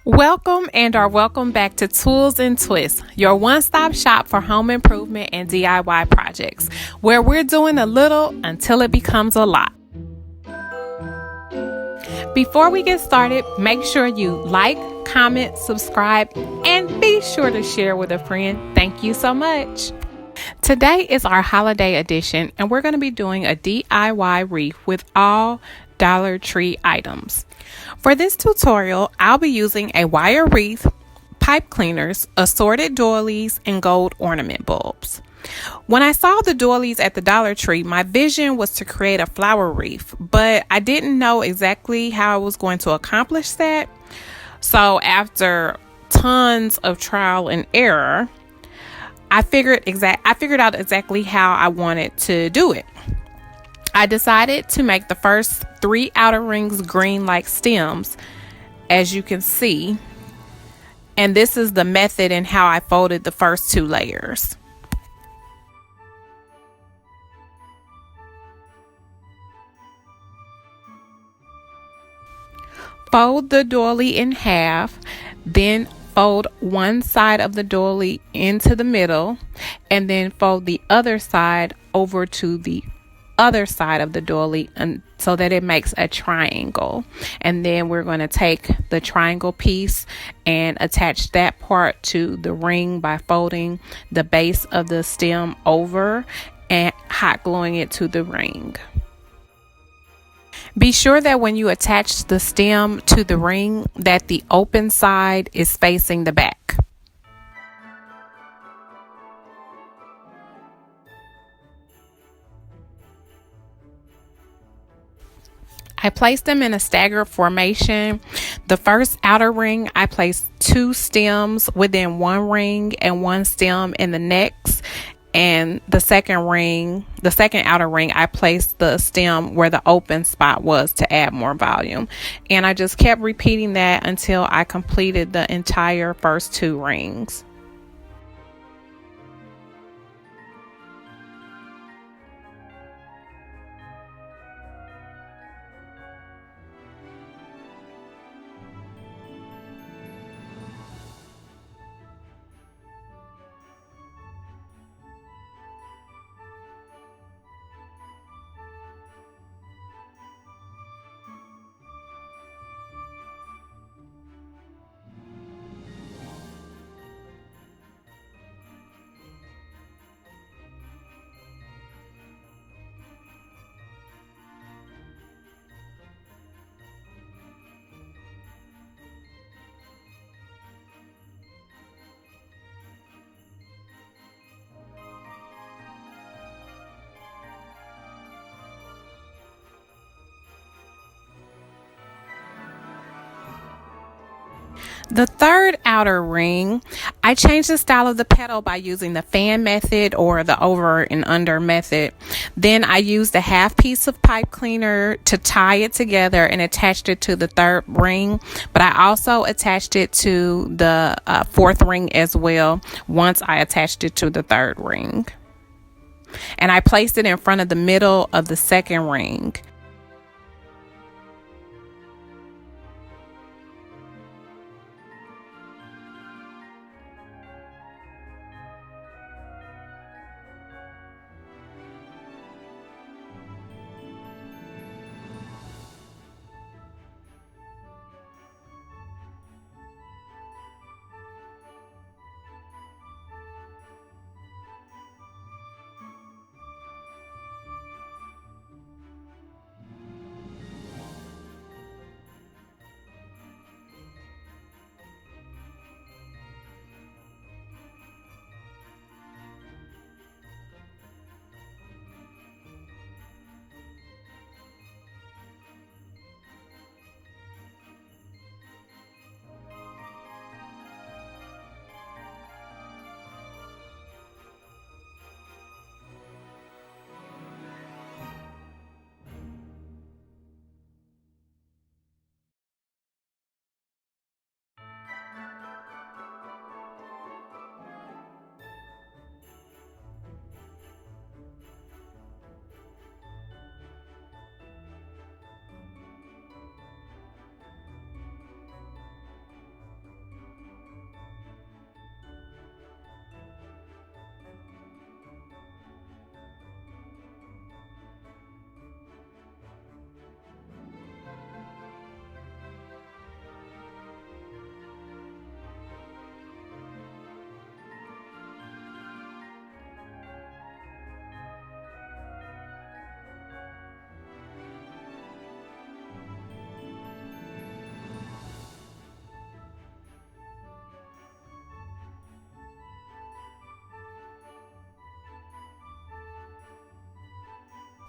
Welcome welcome back to Tools and Twists, your one-stop shop for home improvement and DIY projects, where we're doing a little until it becomes a lot. Before we get started, make sure you like, comment, subscribe, and be sure to share with a friend. Thank you so much. Today is our holiday edition, and we're going to be doing a DIY wreath with all Dollar Tree items. For this tutorial, I'll be using a wire wreath, pipe cleaners, assorted doilies, and gold ornament bulbs. When I saw the doilies at the Dollar Tree, my vision was to create a flower wreath, but I didn't know exactly how I was going to accomplish that. So after tons of trial and error, I figured out exactly how I wanted to do it. I decided to make the first 3 outer rings green like stems, as you can see. And this is the method and how I folded the first 2 layers. Fold the doily in half, then fold one side of the doily into the middle, and then fold the other side over to the other side of the doily so that it makes a triangle. And then we're going to take the triangle piece and attach that part to the ring by folding the base of the stem over and hot gluing it to the ring. Be sure that when you attach the stem to the ring that the open side is facing the back. I placed them in a staggered formation. The first outer ring, I placed 2 stems within one ring and 1 stem in the next. And the second outer ring, I placed the stem where the open spot was to add more volume. And I just kept repeating that until I completed the entire first 2 rings. The third outer ring, I changed the style of the petal by using the fan method or the over and under method. Then I used a half piece of pipe cleaner to tie it together and attached it to the third ring. But I also attached it to the fourth ring as well once I attached it to the third ring. And I placed it in front of the middle of the second ring.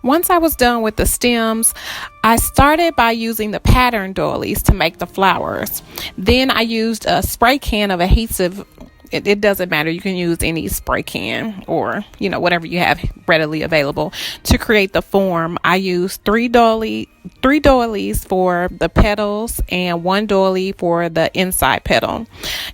Once I was done with the stems, I started by using the pattern doilies to make the flowers. Then I used a spray can of adhesive. It doesn't matter. You can use any spray can or, whatever you have readily available to create the form. I used three doilies for the petals and one doily for the inside petal.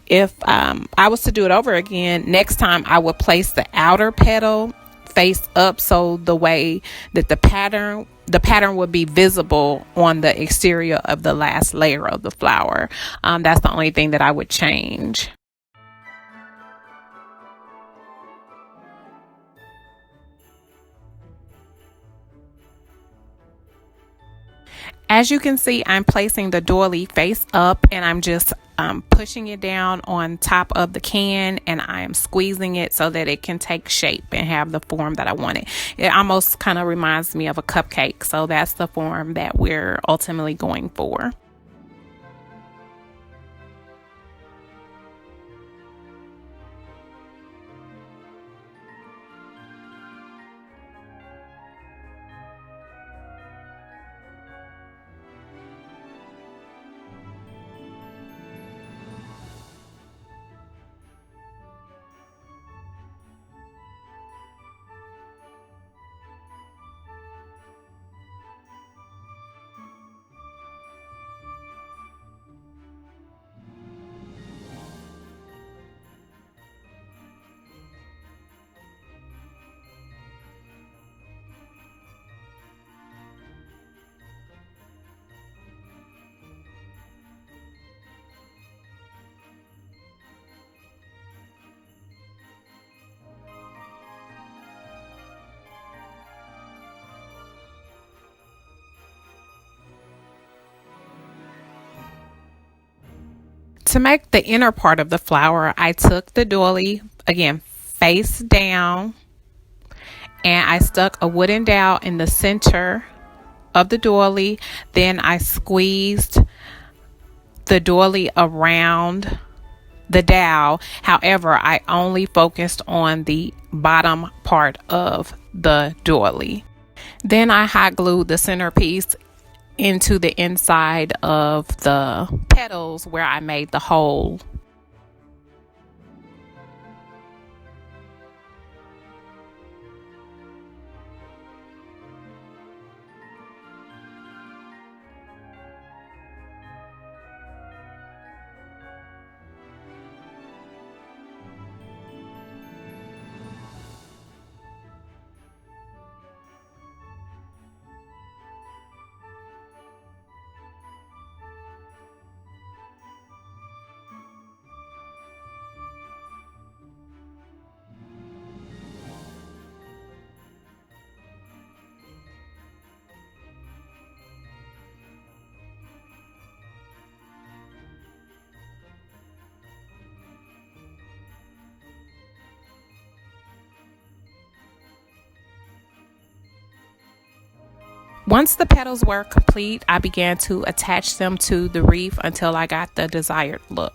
If I was to do it over again, next time I would place the outer petal face up, so the way that the pattern would be visible on the exterior of the last layer of the flower. That's the only thing that I would change. As you can see, I'm placing the doily face up, and I'm just pushing it down on top of the can, and I'm squeezing it so that it can take shape and have the form that I wanted. It almost kind of reminds me of a cupcake, so that's the form that we're ultimately going for. To make the inner part of the flower, I took the doily, again, face down, and I stuck a wooden dowel in the center of the doily. Then I squeezed the doily around the dowel. However, I only focused on the bottom part of the doily. Then I hot glued the centerpiece into the inside of the petals where I made the hole. Once the petals were complete, I began to attach them to the wreath until I got the desired look.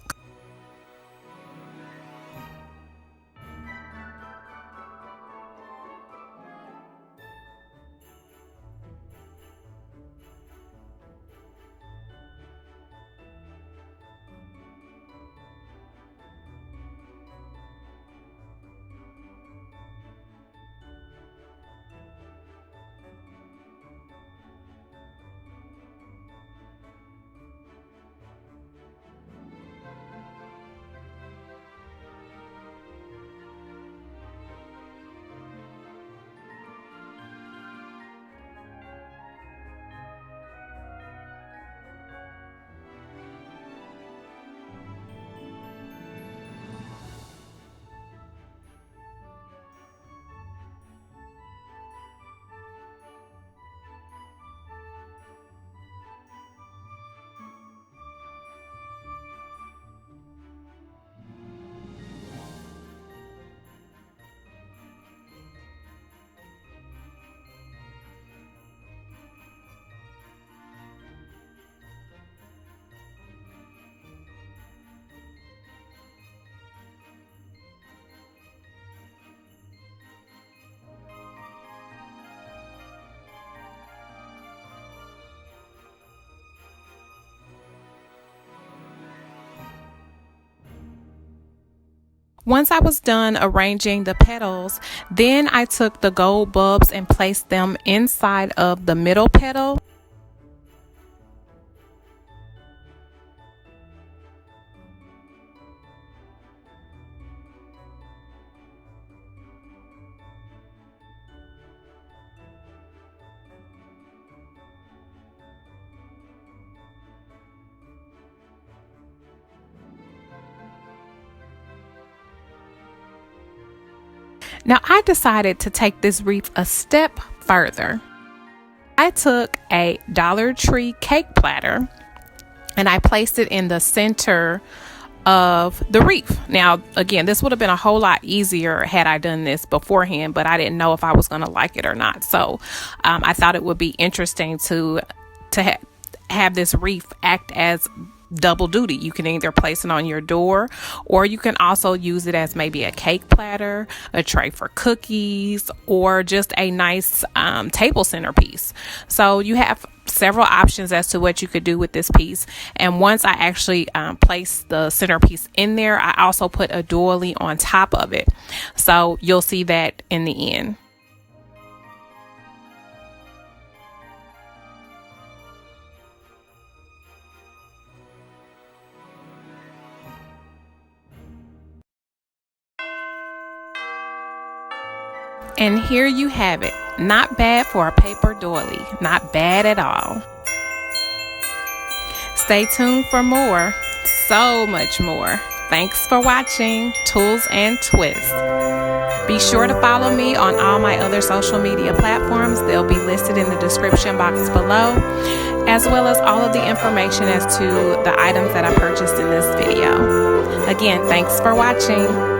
Once I was done arranging the petals, then I took the gold bulbs and placed them inside of the middle petal. Now I decided to take this wreath a step further. I took a Dollar Tree cake platter and I placed it in the center of the wreath. Now, again, this would have been a whole lot easier had I done this beforehand, but I didn't know if I was going to like it or not. So I thought it would be interesting to have this wreath act as double duty. You can either place it on your door, or you can also use it as maybe a cake platter, a tray for cookies, or just a nice table centerpiece. So you have several options as to what you could do with this piece. And once I actually placed the centerpiece in there, I also put a doily on top of it. So you'll see that in the end. And here you have it. Not bad for a paper doily. Not bad at all. Stay tuned for more. So much more. Thanks for watching Tools and Twists. Be sure to follow me on all my other social media platforms. They'll be listed in the description box below, as well as all of the information as to the items that I purchased in this video. Again, thanks for watching.